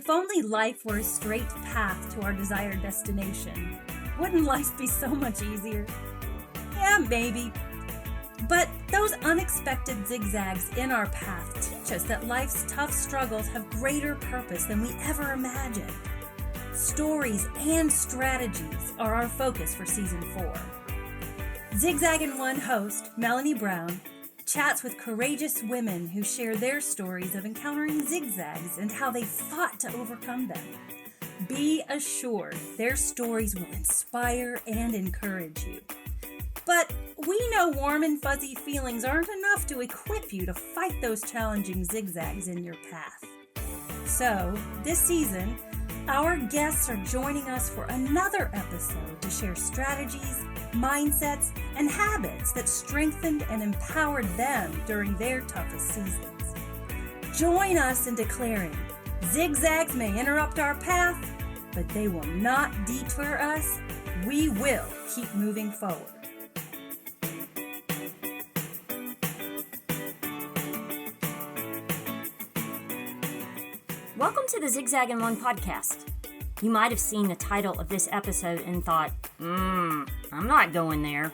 If only life were a straight path to our desired destination, wouldn't life be so much easier? Yeah, maybe. But those unexpected zigzags in our path teach us that life's tough struggles have greater purpose than we ever imagined. Stories and strategies are our focus for Season 4. Zigzag and One host, Melanie Brown, chats with courageous women who share their stories of encountering zigzags and how they fought to overcome them. Be assured their stories will inspire and encourage you. But we know warm and fuzzy feelings aren't enough to equip you to fight those challenging zigzags in your path. So, this season, our guests are joining us for another episode to share strategies, mindsets, and habits that strengthened and empowered them during their toughest seasons. Join us in declaring, zigzags may interrupt our path, but they will not detour us. We will keep moving forward. Welcome to the Zigzag and One podcast. You might have seen the title of this episode and thought, I'm not going there.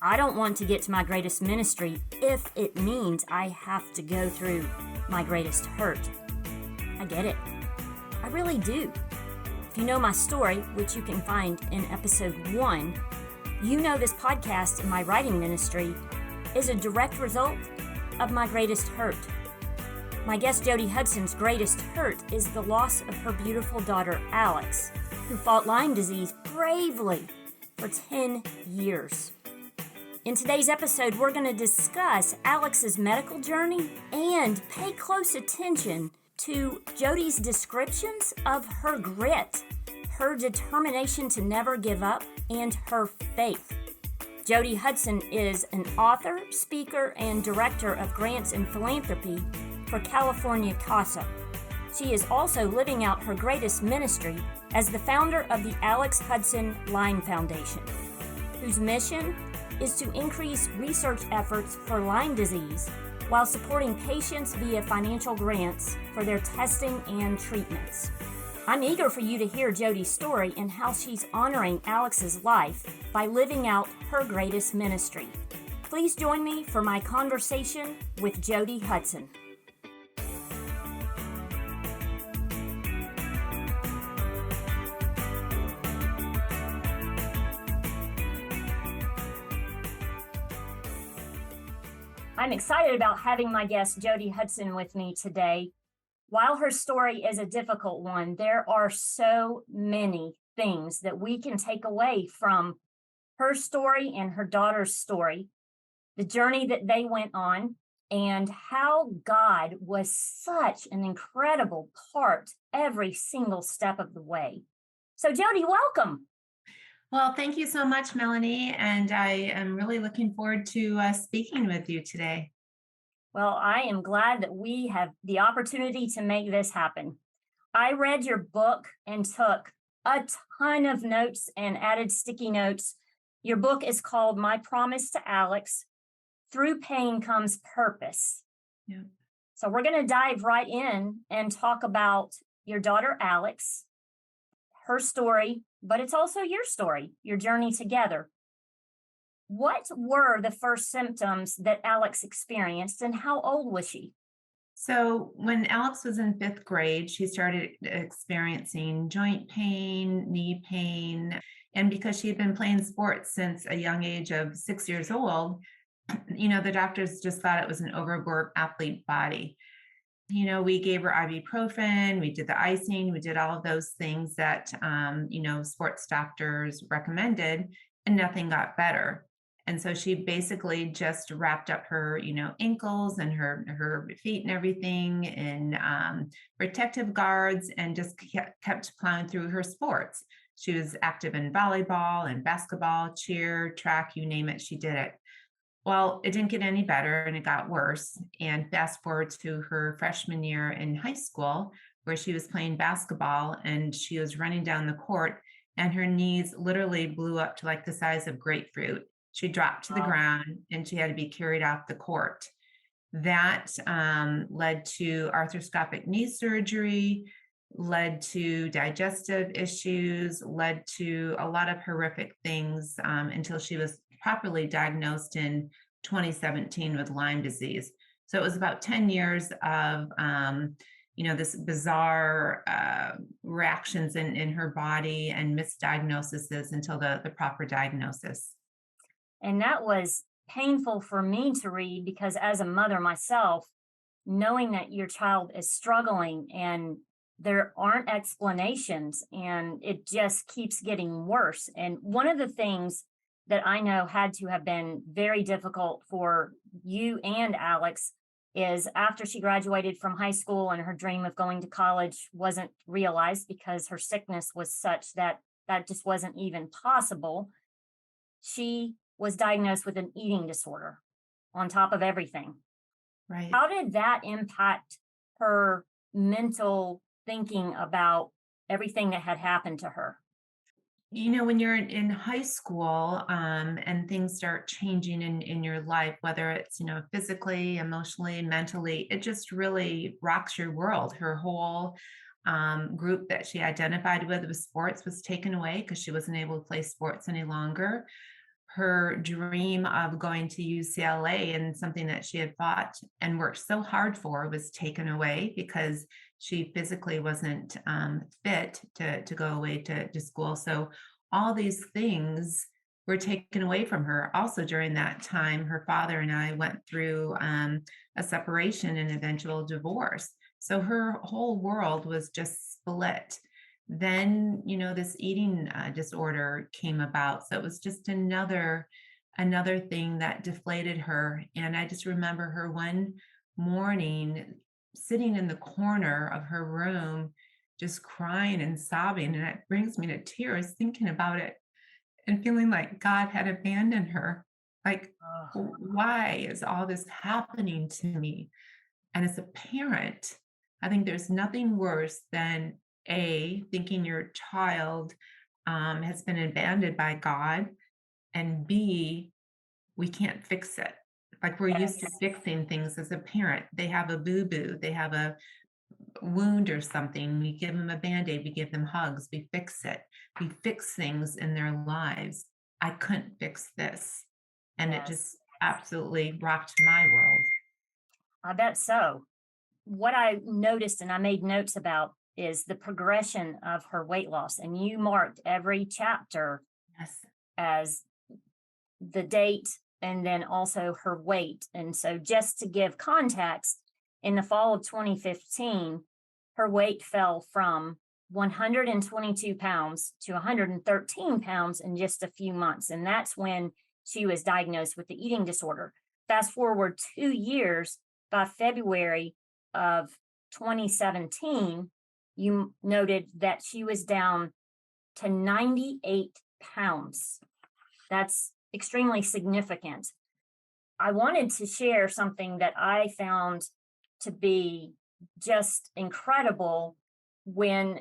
I don't want to get to my greatest ministry if it means I have to go through my greatest hurt. I get it. I really do. If you know my story, which you can find in episode 1, you know this podcast and my writing ministry is a direct result of my greatest hurt. My guest Jody Hudson's greatest hurt is the loss of her beautiful daughter Alex, who fought Lyme disease bravely for 10 years. In today's episode, we're going to discuss Alex's medical journey and pay close attention to Jody's descriptions of her grit, her determination to never give up, and her faith. Jody Hudson is an author, speaker, and director of grants and philanthropy for California CASA. She is also living out her greatest ministry as the founder of the Alex Hudson Lyme Foundation, whose mission is to increase research efforts for Lyme disease while supporting patients via financial grants for their testing and treatments. I'm eager for you to hear Jody's story and how she's honoring Alex's life by living out her greatest ministry. Please join me for my conversation with Jody Hudson. I'm excited about having my guest Jody Hudson with me today. While her story is a difficult one, there are so many things that we can take away from her story and her daughter's story, the journey that they went on, and how God was such an incredible part every single step of the way. So Jody, welcome. Well, thank you so much, Melanie. And I am really looking forward to speaking with you today. Well, I am glad that we have the opportunity to make this happen. I read your book and took a ton of notes and added sticky notes. Your book is called My Promise to Alex, Through Pain Comes Purpose. Yeah. So we're going to dive right in and talk about your daughter, Alex, her story, but it's also your story, your journey together. What were the first symptoms that Alex experienced, and how old was she? So when Alex was in 5th grade, she started experiencing joint pain, knee pain. And because she had been playing sports since a young age of 6 years old, the doctors just thought it was an overworked athlete body. We gave her ibuprofen, we did the icing, we did all of those things that, sports doctors recommended, and nothing got better. And so she basically just wrapped up her, ankles and her feet and everything in protective guards and just kept plowing through her sports. She was active in volleyball and basketball, cheer, track, you name it, she did it. Well, it didn't get any better and it got worse. And fast forward to her freshman year in high school, where she was playing basketball and she was running down the court and her knees literally blew up to like the size of grapefruit. She dropped to the ground and she had to be carried off the court. That led to arthroscopic knee surgery. led to digestive issues, led to a lot of horrific things until she was properly diagnosed in 2017 with Lyme disease. So it was about 10 years of, this bizarre reactions in her body and misdiagnoses until the proper diagnosis. And that was painful for me to read because as a mother myself, knowing that your child is struggling and there aren't explanations and it just keeps getting worse. And one of the things that I know had to have been very difficult for you and Alex is after she graduated from high school and her dream of going to college wasn't realized because her sickness was such that that just wasn't even possible. She was diagnosed with an eating disorder on top of everything. Right. How did that impact her mental thinking about everything that had happened to her? When you're in high school and things start changing in your life, whether it's, physically, emotionally, mentally, it just really rocks your world. Her whole group that she identified with sports was taken away because she wasn't able to play sports any longer. Her dream of going to UCLA and something that she had fought and worked so hard for was taken away because she physically wasn't fit to go away to school. So all these things were taken away from her. Also during that time, her father and I went through a separation and eventual divorce. So her whole world was just split. Then this eating disorder came about, so it was just another thing that deflated her. And I just remember her one morning sitting in the corner of her room just crying and sobbing, and it brings me to tears thinking about it and feeling like God had abandoned her. Like, why is all this happening to me? And as a parent, I think there's nothing worse than thinking your child has been abandoned by God, and B, we can't fix it. Like we're used to fixing things as a parent. They have a boo-boo, they have a wound or something. We give them a Band-Aid, we give them hugs, we fix it. We fix things in their lives. I couldn't fix this. And it just absolutely rocked my world. I bet so. What I noticed and I made notes about is the progression of her weight loss. And you marked every chapter as the date and then also her weight. And so just to give context, in the fall of 2015, her weight fell from 122 pounds to 113 pounds in just a few months. And that's when she was diagnosed with the eating disorder. Fast forward 2 years, by February of 2017, you noted that she was down to 98 pounds. That's extremely significant. I wanted to share something that I found to be just incredible when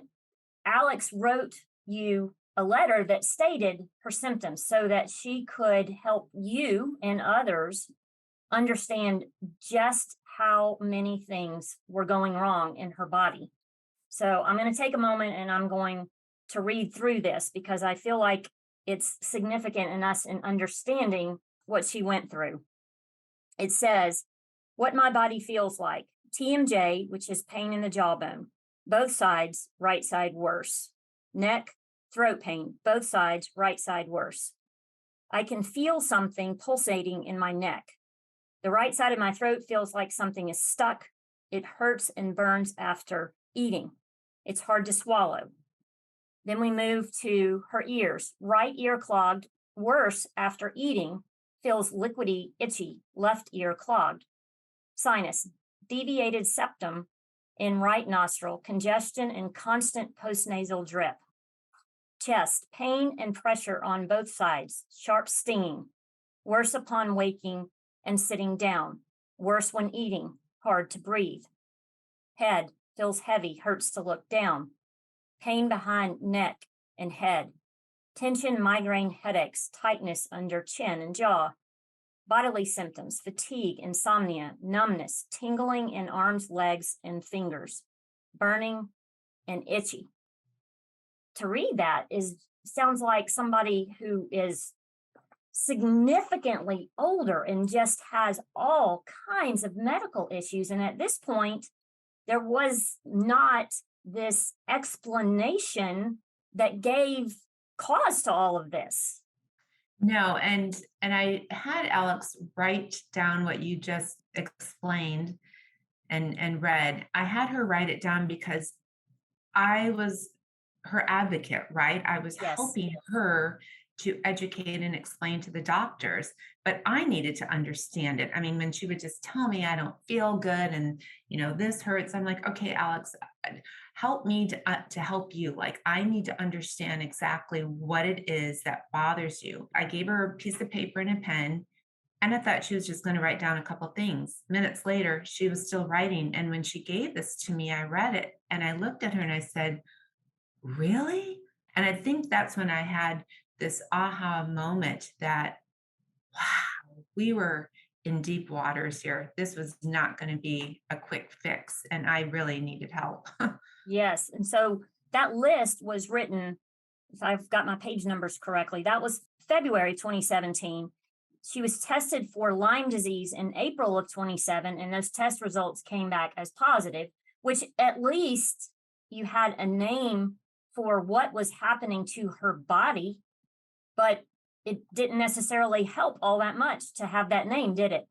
Alex wrote you a letter that stated her symptoms so that she could help you and others understand just how many things were going wrong in her body. So I'm going to take a moment and I'm going to read through this because I feel like it's significant in us in understanding what she went through. It says, what my body feels like. TMJ, which is pain in the jawbone. Both sides, right side worse. Neck, throat pain. Both sides, right side worse. I can feel something pulsating in my neck. The right side of my throat feels like something is stuck. It hurts and burns after eating. It's hard to swallow. Then we move to her ears. Right ear clogged, worse after eating, feels liquidy, itchy, left ear clogged. Sinus, deviated septum in right nostril, congestion and constant postnasal drip. Chest, pain and pressure on both sides, sharp stinging, worse upon waking and sitting down, worse when eating, hard to breathe. Head, feels heavy, hurts to look down. Pain behind neck and head. Tension, migraine, headaches, tightness under chin and jaw. Bodily symptoms, fatigue, insomnia, numbness, tingling in arms, legs, and fingers. Burning, and itchy. To read that sounds like somebody who is significantly older and just has all kinds of medical issues. And at this point, there was not this explanation that gave cause to all of this. No, and I had Alex write down what you just explained and read. I had her write it down because I was her advocate, right? I was Yes. helping her to educate and explain to the doctors, but I needed to understand it. I mean, when she would just tell me I don't feel good and this hurts, I'm like, okay, Alex, help me to help you. Like, I need to understand exactly what it is that bothers you. I gave her a piece of paper and a pen, and I thought she was just going to write down a couple things. Minutes later, she was still writing. And when she gave this to me, I read it and I looked at her and I said, really? And I think that's when I had this aha moment that, wow, we were in deep waters here. This was not going to be a quick fix, and I really needed help. Yes. And so that list was written, if I've got my page numbers correctly, that was February 2017. She was tested for Lyme disease in April of 27, and those test results came back as positive, which at least you had a name for what was happening to her body, but it didn't necessarily help all that much to have that name, did it?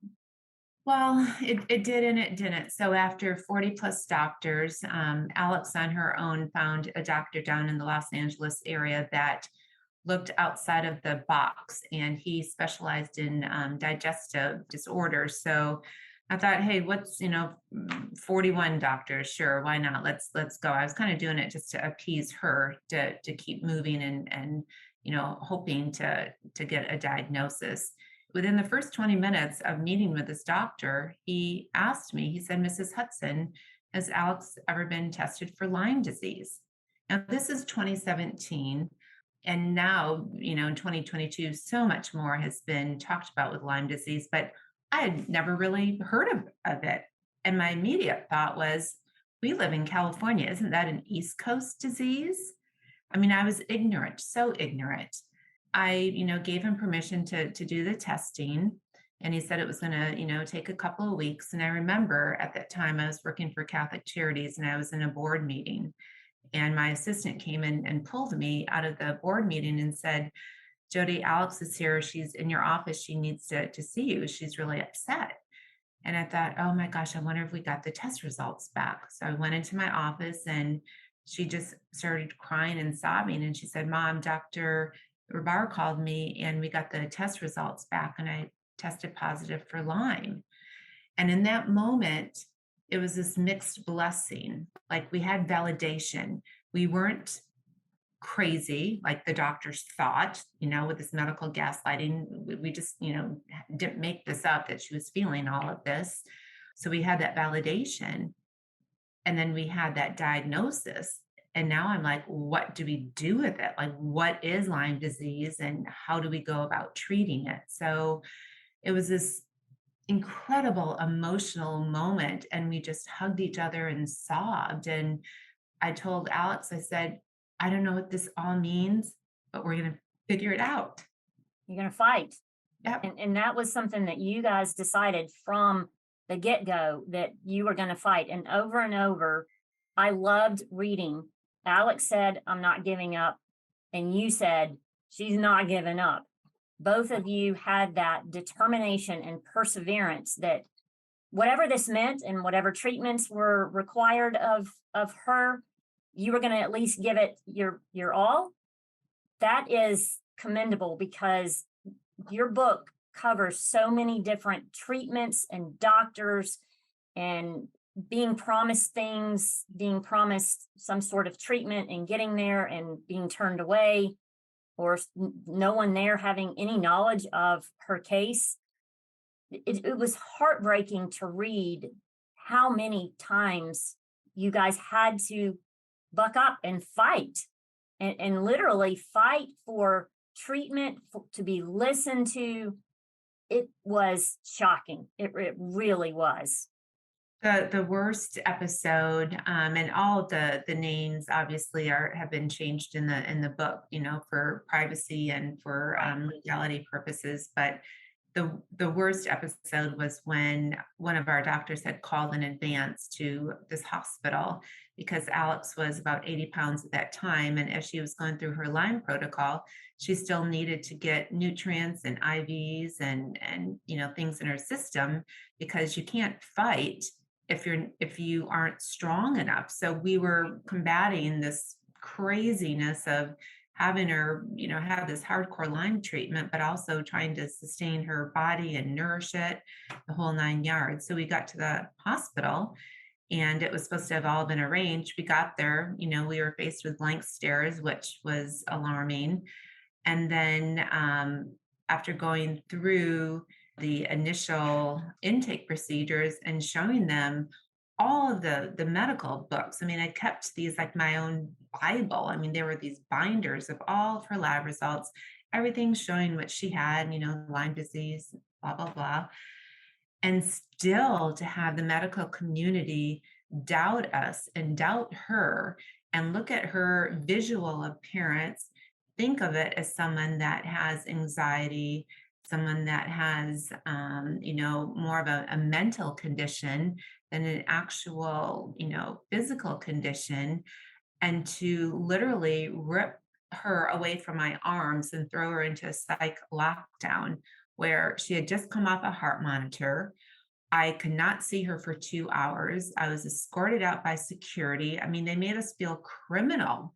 Well, it did and it didn't. So after 40 plus doctors, Alex on her own found a doctor down in the Los Angeles area that looked outside of the box, and he specialized in digestive disorders. So I thought, hey, what's 41 doctors? Sure, why not? Let's go. I was kind of doing it just to appease her, to keep moving and hoping to get a diagnosis. Within the first 20 minutes of meeting with this doctor, he asked me, he said, Mrs. Hudson, has Alex ever been tested for Lyme disease? Now, this is 2017. And now, in 2022, so much more has been talked about with Lyme disease, but I had never really heard of it. And my immediate thought was, we live in California. Isn't that an East Coast disease? I mean, I was ignorant, so ignorant. I, gave him permission to do the testing. And he said it was going to, take a couple of weeks. And I remember at that time I was working for Catholic Charities and I was in a board meeting. And my assistant came in and pulled me out of the board meeting and said, Jody, Alex is here. She's in your office. She needs to see you. She's really upset. And I thought, oh my gosh, I wonder if we got the test results back. So I went into my office and she just started crying and sobbing. And she said, Mom, Dr. Rabar called me and we got the test results back and I tested positive for Lyme. And in that moment, it was this mixed blessing. Like, we had validation. We weren't crazy like the doctors thought, with this medical gaslighting. We just, didn't make this up that she was feeling all of this. So we had that validation. And then we had that diagnosis. And now I'm like, what do we do with it? Like, what is Lyme disease and how do we go about treating it? So it was this incredible emotional moment. And we just hugged each other and sobbed. And I told Alex, I said, I don't know what this all means, but we're going to figure it out. You're going to fight. Yep. And that was something that you guys decided from the get-go that you were going to fight. And over, I loved reading. Alex said, I'm not giving up. And you said, she's not giving up. Both of you had that determination and perseverance that whatever this meant and whatever treatments were required of her, you were going to at least give it your all. That is commendable because your book covers so many different treatments and doctors and being promised things, being promised some sort of treatment and getting there and being turned away, or no one there having any knowledge of her case. It was heartbreaking to read how many times you guys had to buck up and fight and literally fight for treatment, to be listened to. It was shocking. It really was. The worst episode, and all of the names obviously have been changed in the book, for privacy and for legality purposes. But the worst episode was when one of our doctors had called in advance to this hospital because Alex was about 80 pounds at that time. And as she was going through her Lyme protocol, she still needed to get nutrients and IVs and things in her system, because you can't fight if you aren't strong enough. So we were combating this craziness of having her, have this hardcore Lyme treatment, but also trying to sustain her body and nourish it, the whole 9 yards. So we got to the hospital and it was supposed to have all been arranged. We got there, we were faced with blank stares, which was alarming. And then after going through the initial intake procedures and showing them all of the medical books. I mean, I kept these like my own Bible. I mean, there were these binders of all of her lab results, everything showing what she had, Lyme disease, blah, blah, blah. And still to have the medical community doubt us and doubt her and look at her visual appearance, think of it as someone that has anxiety, someone that has, more of a mental condition than an actual, physical condition, and to literally rip her away from my arms and throw her into a psych lockdown where she had just come off a heart monitor. I could not see her for 2 hours. I was escorted out by security. I mean, they made us feel criminal.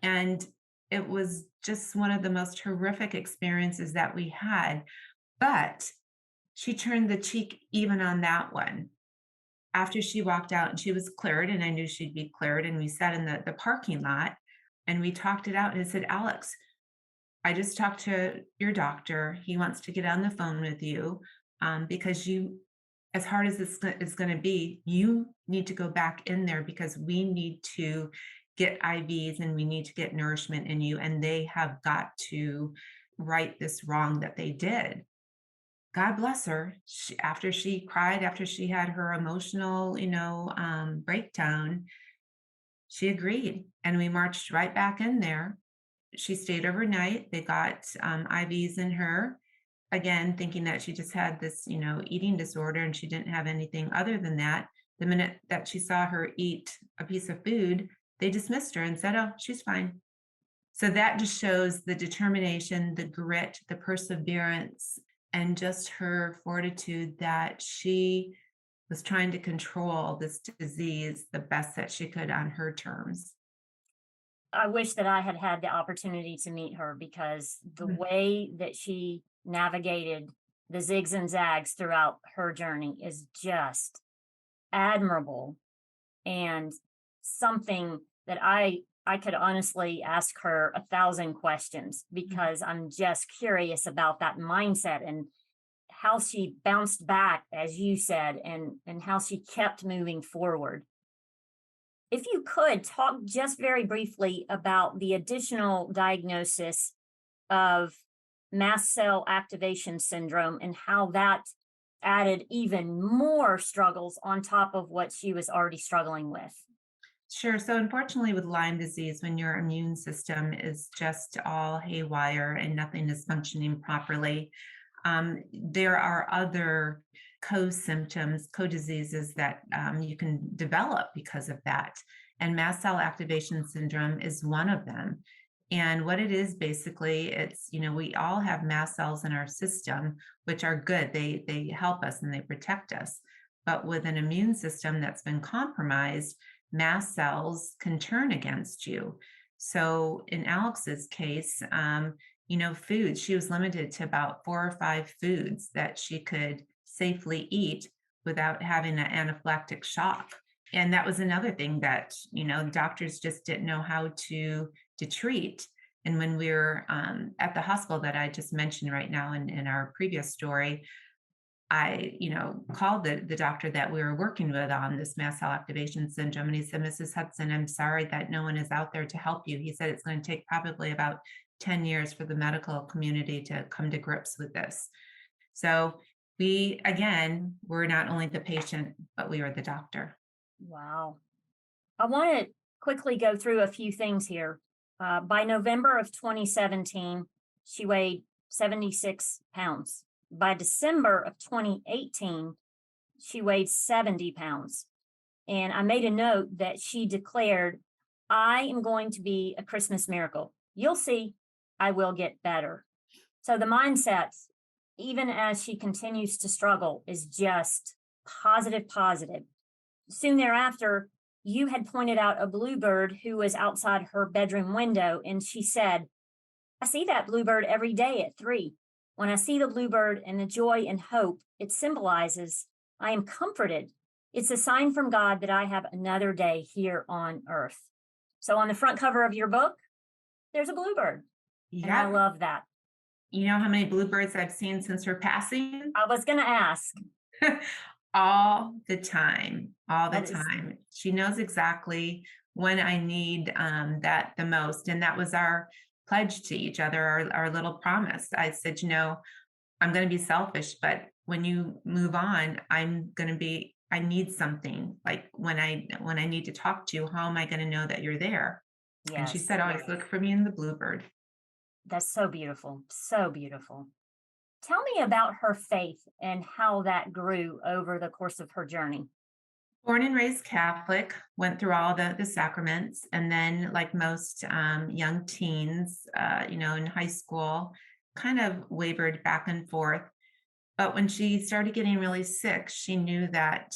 And it was just one of the most horrific experiences that we had. But she turned the cheek even on that one. After she walked out and she was cleared, and I knew she'd be cleared, and we sat in the parking lot and we talked it out. And I said, Alex, I just talked to your doctor. He wants to get on the phone with you because you, as hard as this is going to be, you need to go back in there because we need to get IVs and we need to get nourishment in you. And they have got to right this wrong that they did. God bless her. After she cried, after she had her emotional, breakdown, she agreed. And we marched right back in there. She stayed overnight. They got IVs in her, again, thinking that she just had this, eating disorder and she didn't have anything other than that. The minute that she saw her eat a piece of food, they dismissed her and said, oh, she's fine. So that just shows the determination, the grit, the perseverance, and just her fortitude that she was trying to control this disease the best that she could on her terms. I wish that I had had the opportunity to meet her, because the way that she navigated the zigs and zags throughout her journey is just admirable, and something that I could honestly ask her 1,000 questions, because I'm just curious about that mindset and how she bounced back, as you said, and how she kept moving forward. If you could talk just very briefly about the additional diagnosis of mast cell activation syndrome and how that added even more struggles on top of what she was already struggling with. Sure. So unfortunately with Lyme disease, when your immune system is just all haywire and nothing is functioning properly, there are other co-symptoms, co-diseases that you can develop because of that. And mast cell activation syndrome is one of them. And what it is basically, it's, we all have mast cells in our system, which are good. They help us and they protect us. But with an immune system that's been compromised, mast cells can turn against you. So in Alex's case, foods, she was limited to about 4 or 5 foods that she could safely eat without having an anaphylactic shock. And that was another thing that, doctors just didn't know how to treat. And when we were at the hospital that I just mentioned right now in our previous story, I, called the doctor that we were working with on this mast cell activation syndrome. And he said, Mrs. Hudson, I'm sorry that no one is out there to help you. He said, it's going to take probably about 10 years for the medical community to come to grips with this. So we, again, were not only the patient, but we were the doctor. Wow. I want to quickly go through a few things here. By November of 2017, she weighed 76 pounds. By December of 2018, she weighed 70 pounds. And I made a note that she declared, I am going to be a Christmas miracle. You'll see, I will get better. So the mindset, even as she continues to struggle, is just positive, positive. Soon thereafter, you had pointed out a bluebird who was outside her bedroom window, and she said, I see that bluebird every day at 3. When I see the bluebird and the joy and hope it symbolizes, I am comforted. It's a sign from God that I have another day here on earth. So on the front cover of your book, there's a bluebird. And I Yeah. love that. You know how many bluebirds I've seen since her passing? I was going to ask. All the time, all the That is- time. She knows exactly when I need that the most. And that was our pledge to each other, our little promise. I said, I'm going to be selfish, but when you move on, I need something. Like when I need to talk to you, how am I going to know that you're there? And she Yes, said, always look for me in the bluebird. that's so beautiful. So beautiful. Tell me about her faith and how that grew over the course of her journey. Born and raised Catholic, went through all the sacraments, and then, like most young teens, in high school, kind of wavered back and forth. But when she started getting really sick, she knew that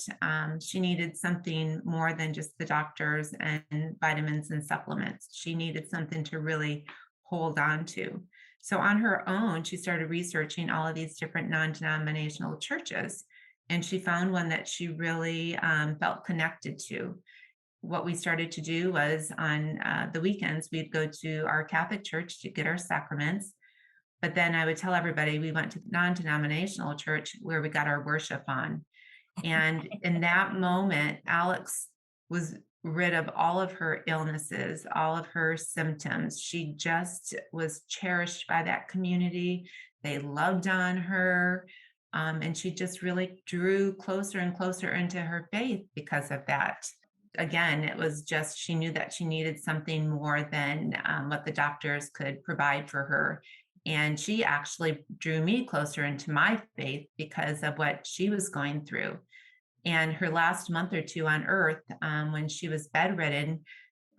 she needed something more than just the doctors and vitamins and supplements. She needed something to really hold on to. So on her own, she started researching all of these different non-denominational churches, and she found one that she really felt connected to. What we started to do was on the weekends, we'd go to our Catholic church to get our sacraments. But then I would tell everybody we went to non-denominational church where we got our worship on. And in that moment, Alex was rid of all of her illnesses, all of her symptoms. She just was cherished by that community. They loved on her. And she just really drew closer and closer into her faith because of that. Again, it was just, she knew that she needed something more than what the doctors could provide for her. And she actually drew me closer into my faith because of what she was going through. And her last month or two on earth, when she was bedridden,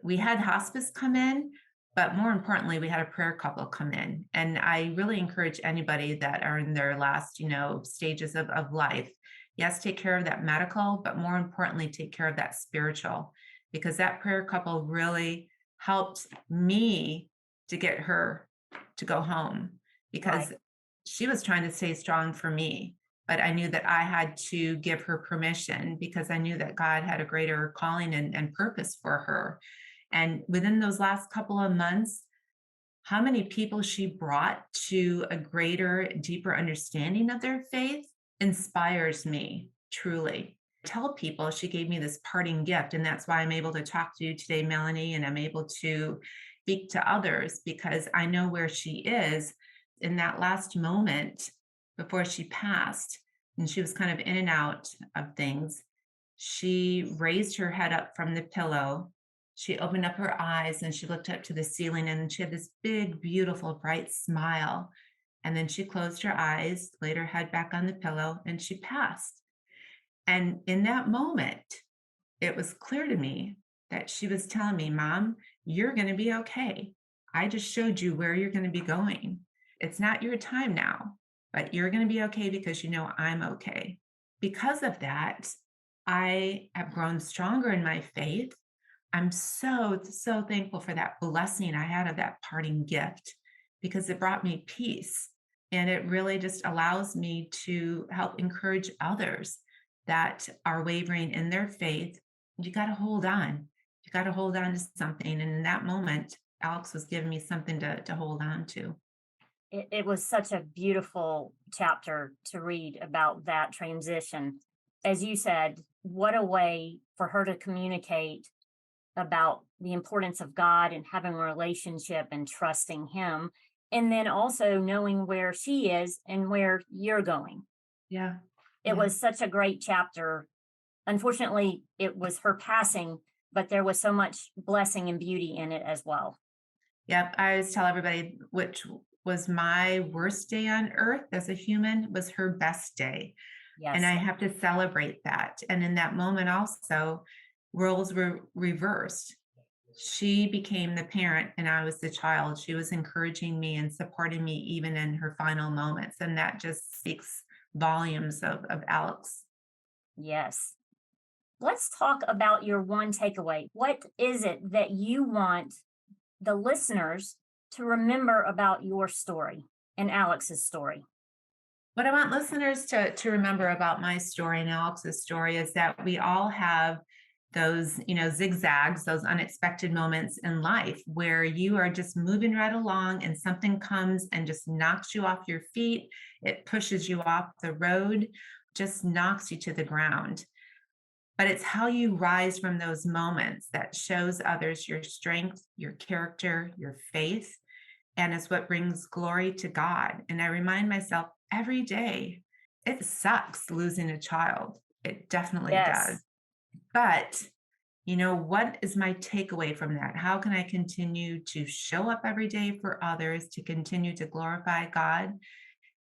we had hospice come in, but more importantly, we had a prayer couple come in. And I really encourage anybody that are in their last, stages of life, yes, take care of that medical, but more importantly, take care of that spiritual, because that prayer couple really helped me to get her to go home, because Right. she was trying to stay strong for me. But I knew that I had to give her permission because I knew that God had a greater calling and purpose for her. And within those last couple of months, how many people she brought to a greater, deeper understanding of their faith inspires me truly. Tell people she gave me this parting gift. And that's why I'm able to talk to you today, Melanie, and I'm able to speak to others because I know where she is in that last moment before she passed. And she was kind of in and out of things. She raised her head up from the pillow. She opened up her eyes and she looked up to the ceiling, and she had this big, beautiful, bright smile. And then she closed her eyes, laid her head back on the pillow, and she passed. And in that moment, it was clear to me that she was telling me, Mom, you're going to be okay. I just showed you where you're going to be going. It's not your time now, but you're going to be okay because I'm okay. Because of that, I have grown stronger in my faith. I'm so, so thankful for that blessing I had of that parting gift because it brought me peace. And it really just allows me to help encourage others that are wavering in their faith. You got to hold on. You got to hold on to something. And in that moment, Alex was giving me something to hold on to. It was such a beautiful chapter to read about that transition. As you said, what a way for her to communicate about the importance of God and having a relationship and trusting Him, and then also knowing where she is and where you're going. Yeah. It was such a great chapter. Unfortunately, it was her passing, but there was so much blessing and beauty in it as well. Yep. I always tell everybody, which was my worst day on earth as a human was her best day. Yes. And I have to celebrate that. And in that moment also, roles were reversed. She became the parent and I was the child. She was encouraging me and supporting me even in her final moments. And that just speaks volumes of Alex. Yes. Let's talk about your one takeaway. What is it that you want the listeners to remember about your story and Alex's story? What I want listeners to remember about my story and Alex's story is that we all have those, zigzags, those unexpected moments in life where you are just moving right along and something comes and just knocks you off your feet. It pushes you off the road, just knocks you to the ground. But it's how you rise from those moments that shows others your strength, your character, your faith, and it's what brings glory to God. And I remind myself every day, it sucks losing a child. It definitely does. But, what is my takeaway from that? How can I continue to show up every day for others, to continue to glorify God?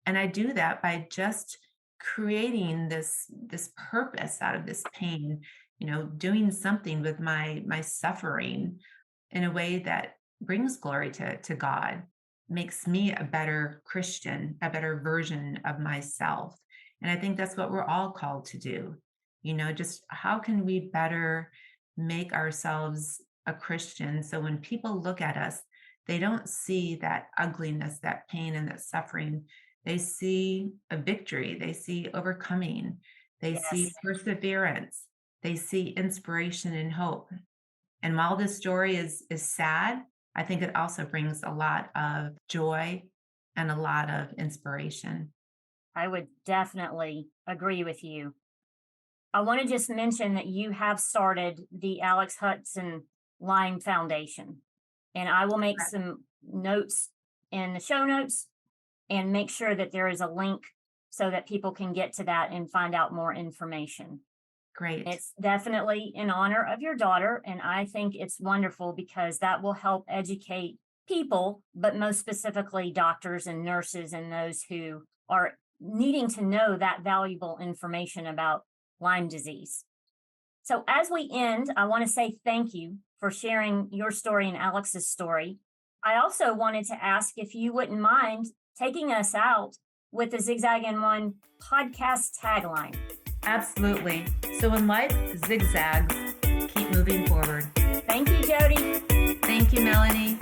And I do that by just creating this purpose out of this pain, doing something with my suffering in a way that brings glory to God, makes me a better Christian, a better version of myself. And I think that's what we're all called to do. Just how can we better make ourselves a Christian so when people look at us, they don't see that ugliness, that pain, and that suffering. They see a victory. They see overcoming. They see perseverance. They see inspiration and hope. And while this story is sad, I think it also brings a lot of joy and a lot of inspiration. I would definitely agree with you. I want to just mention that you have started the Alex Hudson Lyme Foundation, and I will make some notes in the show notes and make sure that there is a link so that people can get to that and find out more information. Great. It's definitely in honor of your daughter, and I think it's wonderful because that will help educate people, but most specifically doctors and nurses and those who are needing to know that valuable information about Lyme disease. So as we end, I want to say thank you for sharing your story and Alex's story. I also wanted to ask if you wouldn't mind taking us out with the Zigzag in One podcast tagline. Absolutely. So when life zigzags, keep moving forward. Thank you, Jody. Thank you, Melanie.